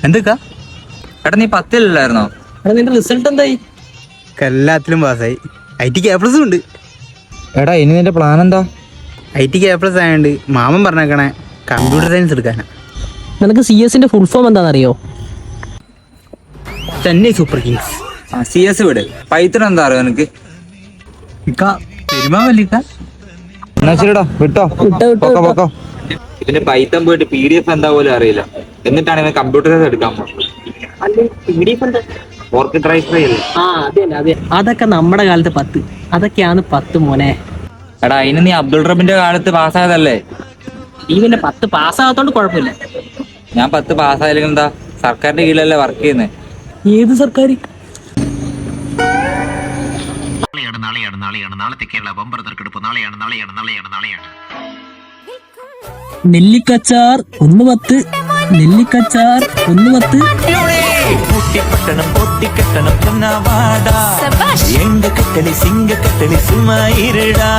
എന്തൊക്കാ? എടാ നീ 10-ലായിരുന്നോ? എടാ നിന്റെ റിസൾട്ട് എന്തായി? എല്ലാത്തിലും പാസ്സായി. IT ഉണ്ട്. എടാ ഇനി നിന്റെ പ്ലാൻ എന്താ? IT ആയതുകൊണ്ട് മാമൻ പറഞ്ഞേക്കണേ കമ്പ്യൂട്ടർ സയൻസ് എടുക്കാനാ. നിനക്ക് CS-ന്റെ ഫുൾ ഫോം എന്താണെന്നറിയോ? Chennai super Kings. CS വിട്. പൈത്തൺ എന്താ അറിയോ നിനക്ക്? പെരുമാവല്ലിക്ക എന്നാ ശരിടാ, വിട്ടോ. വിട്ടോ. പൊക്കോ. ഇതിന് പൈത്തൺ പോയിട്ട് PDF എന്താ പോലും അറിയില്ല. എന്നിട്ടാണ് ഇവൻ കമ്പ്യൂട്ടർ സയൻസ് എടുക്കാൻ പോകുന്നത്. വർക്ക് ഡ്രൈവ് അല്ലേ? അതെ അതൊക്കെ നമ്മുടെ കാലത്ത് 10. അതൊക്കെയാണ് 10 മോനെ. എടാ അതിന് നീ അബ്ദുൾ റബിന്റെ കാലത്ത് പാസ്സായതല്ലേ? നീ പിന്നെ 10 പാസ്സാകത്തോണ്ട് കുഴപ്പമില്ല. ഞാൻ 10 പാസ്സായാലും എന്താ, സർക്കാരിന്റെ കീഴിലല്ലേ വർക്ക് ചെയ്യുന്നത്. ഏത് സർക്കാർ? നെല്ലിക്കച്ചാർ 1 നെല്ലിക്കച്ചാർ 1 பூட்டிப்பட்டணம் போட்டிக்கட்டணம் பொன்னாவாடா எங்க கட்டளை சிங்க கட்டளை சும்மா இருடா